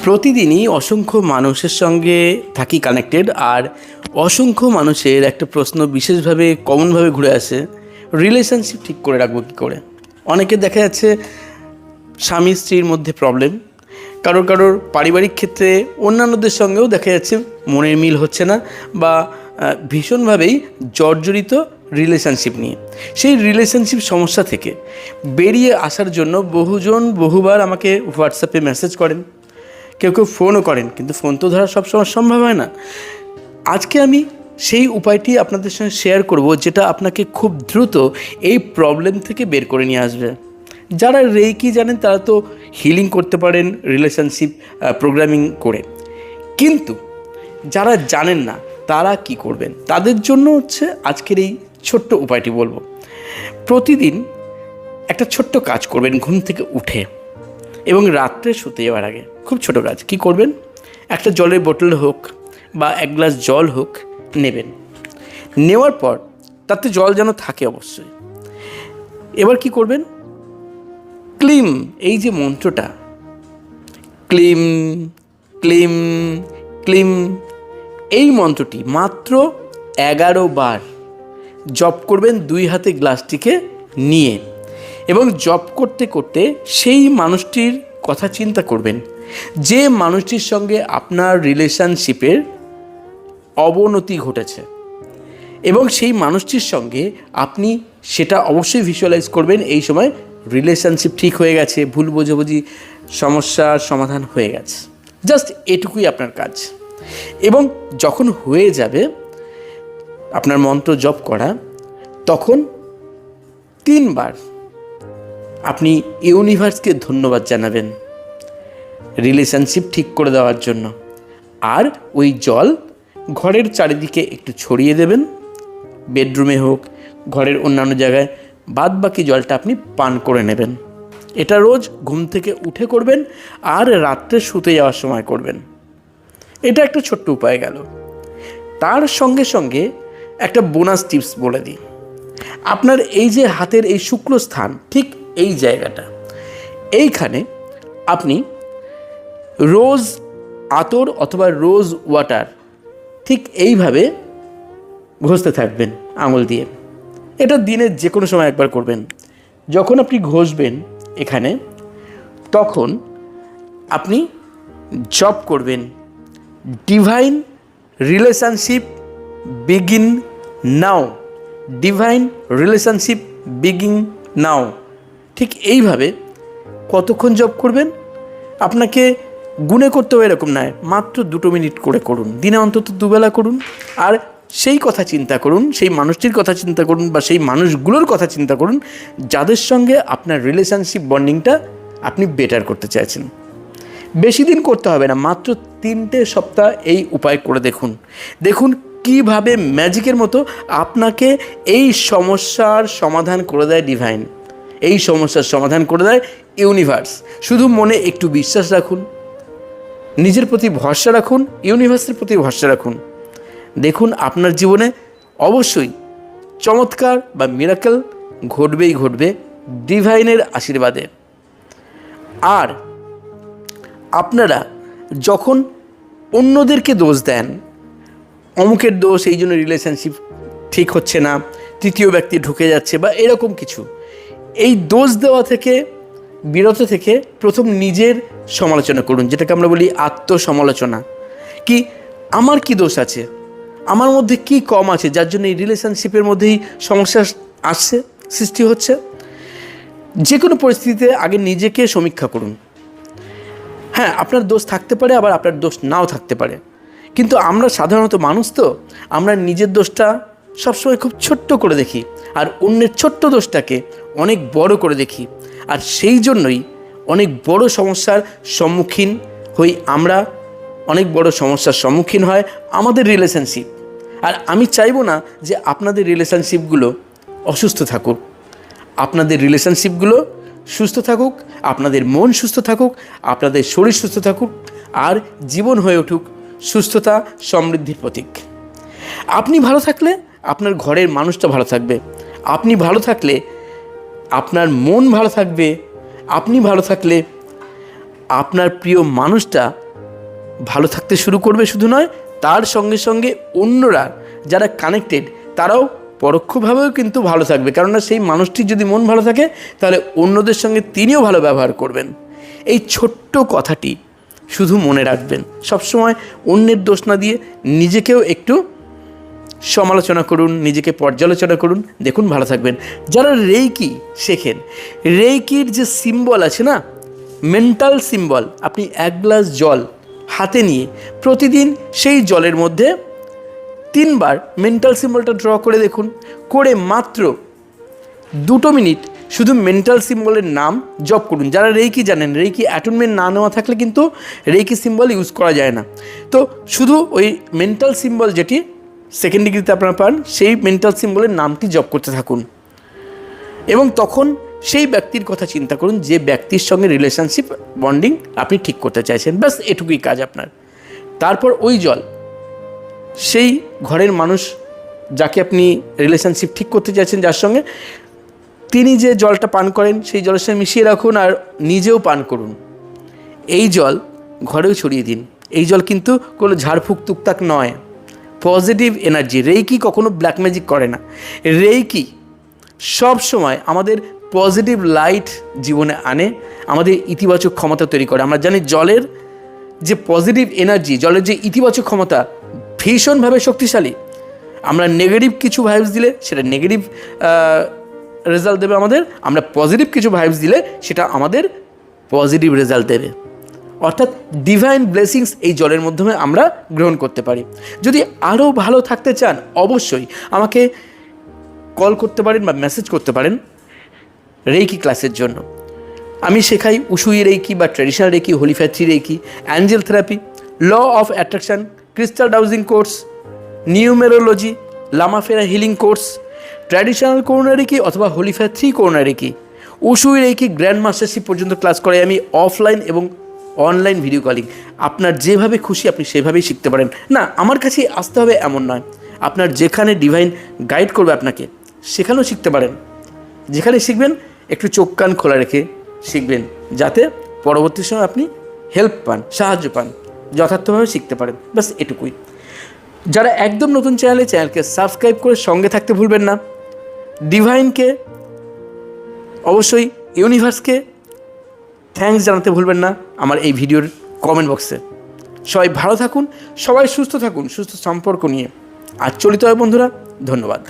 প্রতিদিনই অসংখ্য মানুষের সঙ্গে থাকি কানেক্টেড, আর অসংখ্য মানুষের একটা প্রশ্ন বিশেষভাবে কমনভাবে ঘুরে আসে, রিলেশনশিপ ঠিক করে রাখবো কী করে। অনেকে দেখা যাচ্ছে স্বামী স্ত্রীর মধ্যে প্রবলেম, কারোর পারিবারিক ক্ষেত্রে অন্যান্যদের সঙ্গেও দেখা যাচ্ছে মনের মিল হচ্ছে না, বা ভীষণভাবেই জর্জরিত রিলেশনশিপ নিয়ে। সেই রিলেশনশিপ সমস্যা থেকে বেরিয়ে আসার জন্য বহুজন বহুবার আমাকে হোয়াটসঅ্যাপে মেসেজ করেন, কেউ ফোনও করেন, কিন্তু ফোন তো ধরা সবসময় সম্ভব হয় না। আজকে আমি সেই উপায়টি আপনাদের সঙ্গে শেয়ার করব, যেটা আপনাকে খুব দ্রুত এই প্রবলেম থেকে বের করে নিয়ে আসবে। যারা রেকি জানেন তারা তো হিলিং করতে পারেন রিলেশনশিপ প্রোগ্রামিং করে, কিন্তু যারা জানেন না তারা কি করবেন, তাদের জন্য হচ্ছে আজকের এই ছোট্ট উপায়টি বলবো। প্রতিদিন একটা ছোট্ট কাজ করবেন ঘুম থেকে উঠে এবং রাত্রে শুতে যাওয়ার আগে। খুব ছোট কাজ। কি করবেন? একটা জলের বোতল হোক বা এক গ্লাস জল হোক নেবেন। নেওয়ার পর তাতে জল যেন থাকে অবশ্যই। এবার কি করবেন? ক্লিম, এই যে মন্ত্রটা, ক্লিম ক্লিম ক্লিম, এই মন্ত্রটি মাত্র 11 বার জপ করবেন দুই হাতে গ্লাসটিকে নিয়ে, এবং জপ করতে করতে সেই মানুষটির কথা চিন্তা করবেন যে মানুষটির সঙ্গে আপনার রিলেশনশিপের অবনতি ঘটেছে, এবং সেই মানুষটির সঙ্গে আপনি সেটা অবশ্যই ভিজুয়ালাইজ করবেন এই সময় রিলেশনশিপ ঠিক হয়ে গেছে, ভুল বোঝাবুঝি সমস্যার সমাধান হয়ে গেছে। জাস্ট এটুকুই আপনার কাজ। এবং যখন হয়ে যাবে আপনার মন্ত্র জপ করা, তখন 3 বার আপনি ইউনিভার্সকে ধন্যবাদ জানাবেন রিলেশনশিপ ঠিক করে দেওয়ার জন্য। আর ওই জল ঘরের চারিদিকে একটু ছড়িয়ে দেবেন, বেডরুমে হোক, ঘরের অন্যান্য জায়গায়। বাদ বাকি জলটা আপনি পান করে নেবেন। এটা রোজ ঘুম থেকে উঠে করবেন আর রাত্রে শুতে যাওয়ার সময় করবেন। এটা একটা ছোট্ট উপায় গেল। তার সঙ্গে সঙ্গে একটা বোনাস টিপস বলে দিই। আপনার এই যে হাতের এই শুক্র স্থান, ঠিক এই জায়গাটা, এইখানে আপনি রোজ আতর অথবা রোজ ওয়াটার ঠিক এইভাবে ঘষতে থাকবেন আঙুল দিয়ে। এটা দিনের যে কোনো সময় একবার করবেন। যখন আপনি ঘষবেন এখানে, তখন আপনি জপ করবেন, ডিভাইন রিলেশনশিপ বিগিন নাও, ডিভাইন রিলেশনশিপ বিগিন নাও। ঠিক এইভাবে কতক্ষণ জপ করবেন আপনাকে গুণে করতে হবে এরকম নয়, মাত্র 2 মিনিট করে করুন, দিনে অন্তত 2 বেলা করুন। আর সেই কথা চিন্তা করুন, সেই মানুষটির কথা চিন্তা করুন, বা সেই মানুষগুলোর কথা চিন্তা করুন যাদের সঙ্গে আপনার রিলেশনশিপ বন্ডিংটা আপনি বেটার করতে চাইছেন। বেশি দিন করতে হবে না, মাত্র 3টে সপ্তাহ এই উপায় করে দেখুন। দেখুন কীভাবে ম্যাজিকের মতো আপনাকে এই সমস্যার সমাধান করে দেয় ডিভাইন, এই সমস্যার সমাধান করে দেয় ইউনিভার্স। শুধু মনে একটু বিশ্বাস রাখুন, নিজের প্রতি ভরসা রাখুন, ইউনিভার্সের প্রতি ভরসা রাখুন। দেখুন আপনার জীবনে অবশ্যই চমৎকার বা মিরাকেল ঘটবেই ঘটবে ডিভাইনের আশীর্বাদে। আর আপনারা যখন অন্যদেরকে দোষ দেন, অমুকের দোষ, এই জন্য রিলেশনশিপ ঠিক হচ্ছে না, তৃতীয় ব্যক্তি ঢুকে যাচ্ছে বা এরকম কিছু, এই দোষ দেওয়া থেকে বিরত থেকে প্রথম নিজের সমালোচনা করুন, যেটাকে আমরা বলি আত্মসমালোচনা। কি আমার কি দোষ আছে, আমার মধ্যে কি কম আছে যার জন্য এই রিলেশনশিপের মধ্যেই সমস্যা আসছে, সৃষ্টি হচ্ছে। যে কোনো পরিস্থিতিতে আগে নিজেকে সমীক্ষা করুন। হ্যাঁ, আপনার দোষ থাকতে পারে, আবার আপনার দোষ নাও থাকতে পারে, কিন্তু আমরা সাধারণত মানুষ তো, আমরা নিজের দোষটা সবসময় খুব ছোট্ট করে দেখি, আর অন্যের ছোট্ট দোষটাকে অনেক বড় করে দেখি। আর সেই জন্যই অনেক বড় সমস্যার সম্মুখীন হই আমরা, অনেক বড় সমস্যার সম্মুখীন হয় আমাদের রিলেশনশিপ। আর আমি চাইবো না যে আপনাদের রিলেশনশিপগুলো অসুস্থ থাকুক, আপনাদের রিলেশনশিপগুলো সুস্থ থাকুক, আপনাদের মন সুস্থ থাকুক, আপনাদের শরীর সুস্থ থাকুক, আর জীবন হয়ে উঠুক সুস্থতা সমৃদ্ধির প্রতীক। আপনি ভালো থাকলে আপনার ঘরের মানুষটা ভালো থাকবে, আপনি ভালো থাকলে আপনার মন ভালো থাকবে, আপনি ভালো থাকলে আপনার প্রিয় মানুষটা ভালো থাকতে শুরু করবে, শুধু নয় তার সঙ্গে সঙ্গে অন্যরা যারা কানেক্টেড তারাও পরোক্ষভাবেও কিন্তু ভালো থাকবে, কেননা সেই মানুষটির যদি মন ভালো থাকে তাহলে অন্যদের সঙ্গে তিনিও ভালো ব্যবহার করবেন। এই ছোট্ট কথাটি শুধু মনে রাখবেন, সবসময় অন্যের দোষ না দিয়ে নিজেকেও একটু সমালোচনা করুন, নিজেকে পর্যালোচনা করুন, দেখুন ভালো থাকবেন। যারা রেইকি শেখেন, রেইকির যে সিম্বল আছে না, মেন্টাল সিম্বল, আপনি 1 গ্লাস জল হাতে নিয়ে প্রতিদিন সেই জলের মধ্যে 3 বার মেন্টাল সিম্বলটা ড্র করে দেখুন, করে মাত্র 2 মিনিট শুধু মেন্টাল সিম্বলের নাম জপ করুন। যারা রেইকি জানেন, রেইকি অ্যাটনমেন্ট না নেওয়া থাকলে কিন্তু রেইকি সিম্বল ইউজ করা যায় না। তো শুধু ওই মেন্টাল সিম্বল যেটি 2nd ডিগ্রিতে আপনারা পান, সেই মেন্টাল সিম্বলের নামটি জপ করতে থাকুন এবং তখন সেই ব্যক্তির কথা চিন্তা করুন যে ব্যক্তির সঙ্গে রিলেশনশিপ বন্ডিং আপনি ঠিক করতে চাইছেন। ব্যাস এটুকুই কাজ আপনার। তারপর ওই জল সেই ঘরের মানুষ যাকে আপনি রিলেশনশিপ ঠিক করতে চাইছেন, যার সঙ্গে, তিনি যে জলটা পান করেন সেই জলের সঙ্গে মিশিয়ে রাখুন আর নিজেও পান করুন। এই জল ঘরেও ছড়িয়ে দিন। এই জল কিন্তু কোনো ঝাড়ফুঁক টুকটাক নয়, পজিটিভ এনার্জি। রেইকি কখনো ব্ল্যাক ম্যাজিক করে না। রেইকি সব সময় আমাদের পজিটিভ লাইট জীবনে আনে, আমাদের ইতিবাচক ক্ষমতা তৈরি করে। আমরা জানি জলের যে পজিটিভ এনার্জি, জলের যে ইতিবাচক ক্ষমতা ভীষণভাবে শক্তিশালী। আমরা নেগেটিভ কিছু ভাইবস দিলে সেটা নেগেটিভ রেজাল্ট দেবে আমাদের, আমরা পজিটিভ কিছু ভাইবস দিলে সেটা আমাদের পজিটিভ রেজাল্ট দেবে। অর্থাৎ ডিভাইন ব্লেসিংস এই জলের মাধ্যমে আমরা গ্রহণ করতে পারি। যদি আরও ভালো থাকতে চান অবশ্যই আমাকে কল করতে পারেন বা মেসেজ করতে পারেন রেইকি ক্লাসের জন্য। আমি শেখাই উশুই রেইকি বা traditional reiki, holy fire reiki, angel therapy, law of attraction, crystal dowsing course, numerology, লামাফেরা healing course, traditional corona reiki অথবা holy fire corona reiki, Usui reiki grand mastership পর্যন্ত ক্লাস করাই আমি, অফলাইন এবং অনলাইন ভিডিও কলিং। আপনার যেভাবে খুশি আপনি সেভাবেই শিখতে পারেন। না আমার কাছে আসতে হবে এমন নয়, আপনার যেখানে ডিভাইন গাইড করবে আপনাকে সেখানেও শিখতে পারেন। যেখানে শিখবেন একটু চোখ কান খোলা রেখে শিখবেন, যাতে পরবর্তী সময় আপনি হেল্প পান, সাহায্য পান, যথার্থভাবে শিখতে পারেন। ব্যাস এটুকুই। যারা একদম নতুন চ্যানেলকে সাবস্ক্রাইব করে সঙ্গে থাকতে ভুলবেন না। ডিভাইনকে অবশ্যই, ইউনিভার্সকে থ্যাঙ্কস জানাতে ভুলবেন না আমার এই ভিডিওর কমেন্ট বক্সে। সবাই ভালো থাকুন, সবাই সুস্থ থাকুন, সুস্থ সম্পর্ক নিয়ে। আর চলিত হয় বন্ধুরা, ধন্যবাদ।